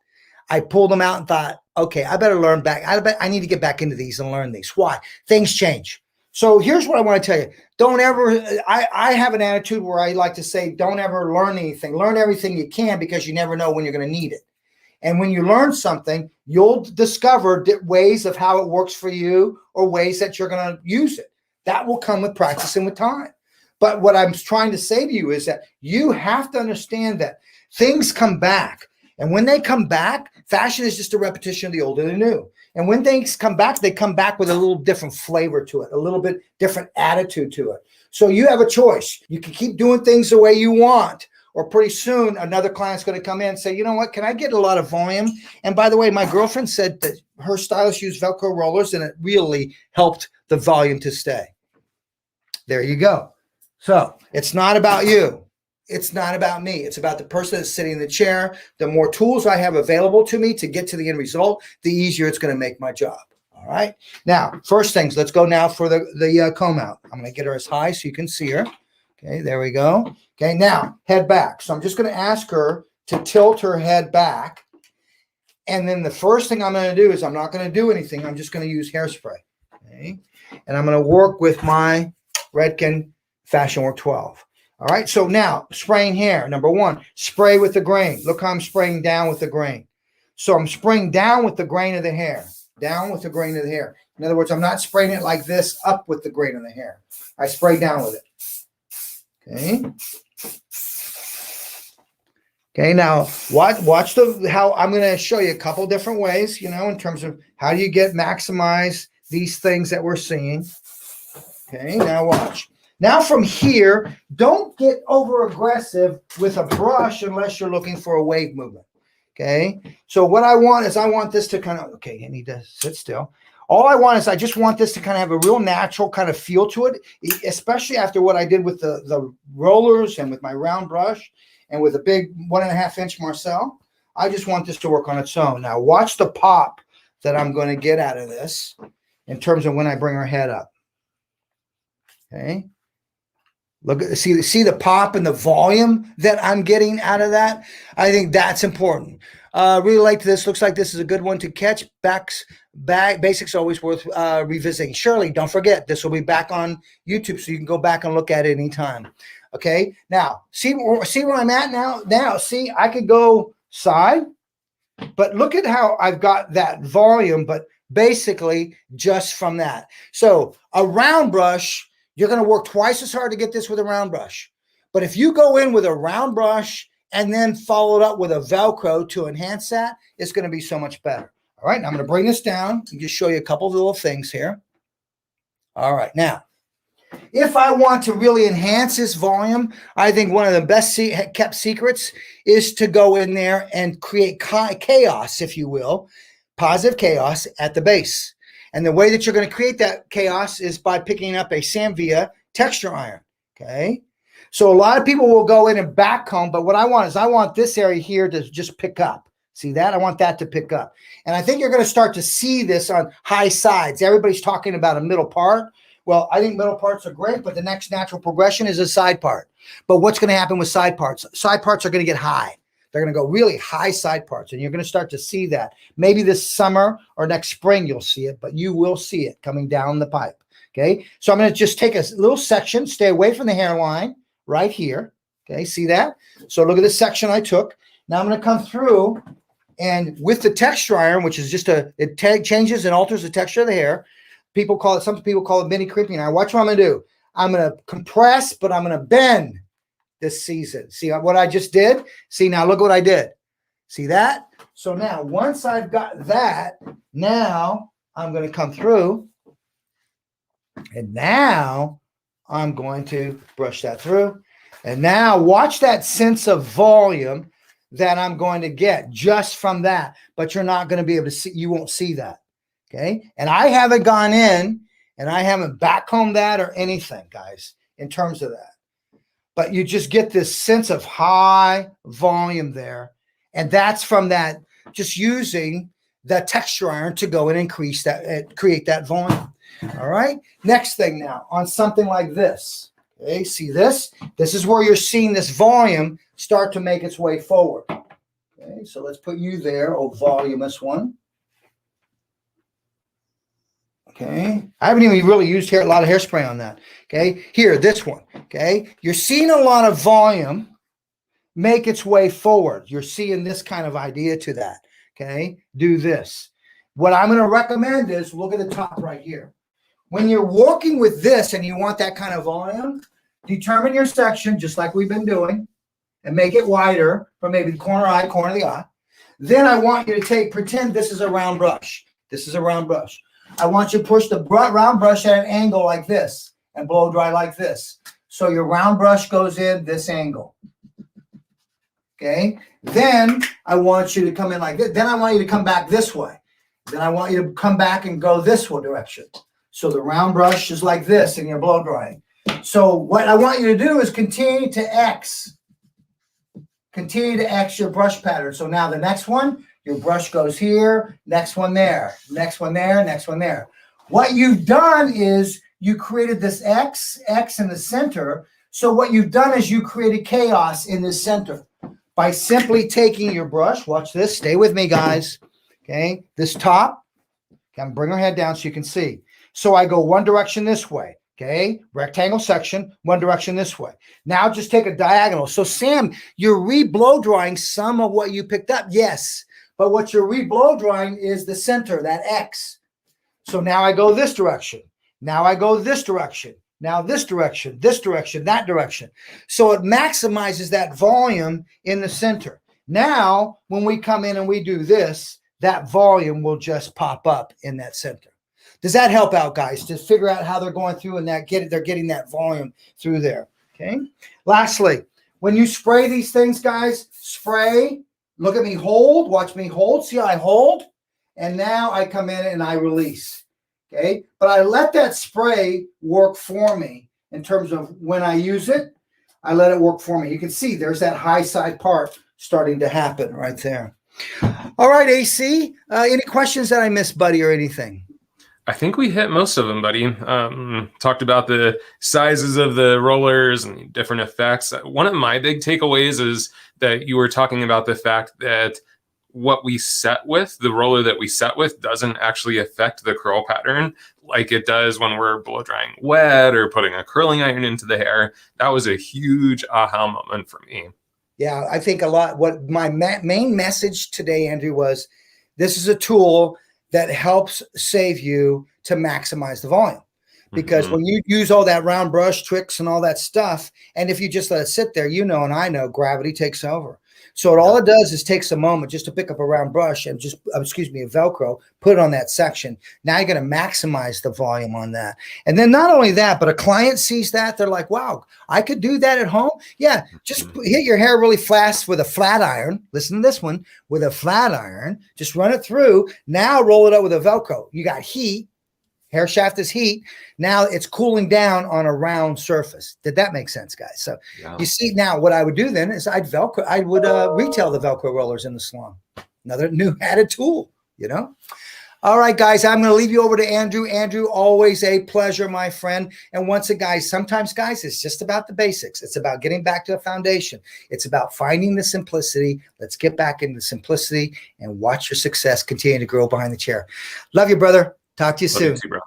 I pulled them out and thought, okay, I better learn back. I need to get back into these and learn these. Why? Things change. So here's what I want to tell you. Don't ever, I have an attitude where I like to say, don't ever learn anything. Learn everything you can because you never know when you're going to need it. And when you learn something, you'll discover ways of how it works for you or ways that you're going to use it. That will come with practice and with time. But what I'm trying to say to you is that you have to understand that things come back. And when they come back, fashion is just a repetition of the old and the new. And when things come back, they come back with a little different flavor to it, a little bit different attitude to it. So you have a choice. You can keep doing things the way you want, or pretty soon another client's going to come in and say, you know what, can I get a lot of volume? And by the way, my girlfriend said that her stylist used Velcro rollers and it really helped the volume to stay. There you go. So it's not about you. It's not about me. It's about the person that's sitting in the chair. The more tools I have available to me to get to the end result, the easier it's going to make my job. All right. Now, first things, let's go now for the comb out. I'm going to get her as high so you can see her. Okay, there we go. Okay, now head back. So I'm just going to ask her to tilt her head back. And then the first thing I'm going to do is I'm not going to do anything. I'm just going to use hairspray. Okay. And I'm going to work with my Redken Fashion Work 12. All right. So now spraying hair. Number one, spray with the grain. Look how I'm spraying down with the grain. So I'm spraying down with the grain of the hair. Down with the grain of the hair. In other words, I'm not spraying it like this up with the grain of the hair. I spray down with it. Okay. Okay. Now watch how I'm going to show you a couple different ways, in terms of how do you maximize these things that we're seeing. Okay. Now watch. Now from here, don't get over aggressive with a brush unless you're looking for a wave movement. Okay. So what I want is I want this to kind of, okay, I need to sit still. All I want is I just want this to kind of have a real natural kind of feel to it, especially after what I did with the rollers and with my round brush and with a big 1.5 inch Marcel. I just want this to work on its own. Now watch the pop that I'm going to get out of this in terms of when I bring her head up. Okay. Look, see the pop and the volume that I'm getting out of that. I think that's important. Really like this. Looks like this is a good one to catch. Basics always worth revisiting. Shirley, don't forget, this will be back on YouTube, so you can go back and look at it anytime. Okay. Now, see where I'm at now? Now, see, I could go side, but look at how I've got that volume, but basically just from that. So a round brush, you're going to work twice as hard to get this with a round brush. But if you go in with a round brush and then follow it up with a Velcro to enhance that, it's going to be so much better. All right, now I'm going to bring this down and just show you a couple of little things here. All right, now, if I want to really enhance this volume, I think one of the best kept secrets is to go in there and create chaos, if you will, positive chaos at the base. And the way that you're going to create that chaos is by picking up a Samvia texture iron, okay? So a lot of people will go in and back comb, but what I want is I want this area here to just pick up. See that? I want that to pick up. And I think you're going to start to see this on high sides. Everybody's talking about a middle part. Well, I think middle parts are great, but the next natural progression is a side part. But what's going to happen with side parts? Side parts are going to get high. They're going to go really high side parts, and you're going to start to see that. Maybe this summer or next spring you'll see it, but you will see it coming down the pipe, okay? So I'm going to just take a little section, stay away from the hairline right here, okay? See that? So look at this section I took. Now I'm going to come through And with the texture iron, which is just it changes and alters the texture of the hair. Some people call it mini crimping iron. Watch what I'm going to do. I'm going to compress, but I'm going to bend this season. See what I just did? See, now look what I did. See that? So now once I've got that, now I'm going to come through, and now I'm going to brush that through. And now watch that sense of volume that I'm going to get just from that, but you're not going to be able to see, you won't see that. Okay. And I haven't gone in and I haven't backcombed that or anything, guys, in terms of that. But you just get this sense of high volume there. And that's from that, just using the texture iron to go and increase that, create that volume. All right. Next thing now on something like this. Okay. See this? This is where you're seeing this volume start to make its way forward. Okay. So let's put you there. Oh, voluminous one. Okay. I haven't even really used a lot of hairspray on that. Okay. Here, this one. Okay. You're seeing a lot of volume make its way forward. You're seeing this kind of idea to that. Okay. Do this. What I'm going to recommend is look at the top right here. When you're working with this and you want that kind of volume, determine your section just like we've been doing and make it wider from maybe the corner of the eye. Then I want you to pretend this is a round brush. This is a round brush. I want you to push the round brush at an angle like this and blow dry like this. So your round brush goes in this angle. Okay. Then I want you to come in like this. Then I want you to come back this way. Then I want you to come back and go this one direction. So the round brush is like this and you're blow drying. So what I want you to do is continue to X your brush pattern. So now the next one, your brush goes here, next one there, next one there, next one there. What you've done is you created this X in the center. So what you've done is you created chaos in the center by simply taking your brush. Watch this. Stay with me, guys. Okay. This top, I'm gonna bring her head down so you can see. So I go one direction this way. Okay. Rectangle section, one direction this way. Now just take a diagonal. So Sam, you're re-blow drying some of what you picked up. Yes. But what you're re-blow drying is the center, that X. So now I go this direction. Now I go this direction. Now this direction, that direction. So it maximizes that volume in the center. Now, when we come in and we do this, that volume will just pop up in that center. Does that help out, guys, to figure out how they're going through and they're getting that volume through there? Okay. Lastly, when you spray these things, guys, spray. Look at me hold. Watch me hold. See how I hold? And now I come in and I release. Okay. But I let that spray work for me in terms of when I use it. I let it work for me. You can see there's that high side part starting to happen right there. All right, AC. Any questions that I missed, buddy, or anything? I think we hit most of them, buddy. Talked about the sizes of the rollers and different effects. One of my big takeaways is that you were talking about the fact that what we set with, the roller that we set with, doesn't actually affect the curl pattern like it does when we're blow drying wet or putting a curling iron into the hair. That was a huge aha moment for me. Yeah, I think a lot. What my main message today, Andrew, was this is a tool that helps save you to maximize the volume. Because when you use all that round brush tricks and all that stuff, and if you just let it sit there, you know, and I know gravity takes over. So all it does is takes a moment just to pick up a round brush and just, a velcro, put it on that section. Now you're going to maximize the volume on that. And then not only that, but a client sees that, they're like, wow, I could do that at home. Yeah, just hit your hair really fast with a flat iron. Listen to this one, with a flat iron, just run it through. Now roll it up with a velcro. You got heat. Hair shaft is heat. Now it's cooling down on a round surface. Did that make sense, guys? So you see now what I would do then is I would retail the Velcro rollers in the salon. Another new added tool, you know? All right, guys, I'm going to leave you over to Andrew. Andrew, always a pleasure, my friend. And once again, guys, sometimes, guys, it's just about the basics. It's about getting back to a foundation. It's about finding the simplicity. Let's get back into simplicity and watch your success continue to grow behind the chair. Love you, brother. Talk to you soon. Love you too, bro.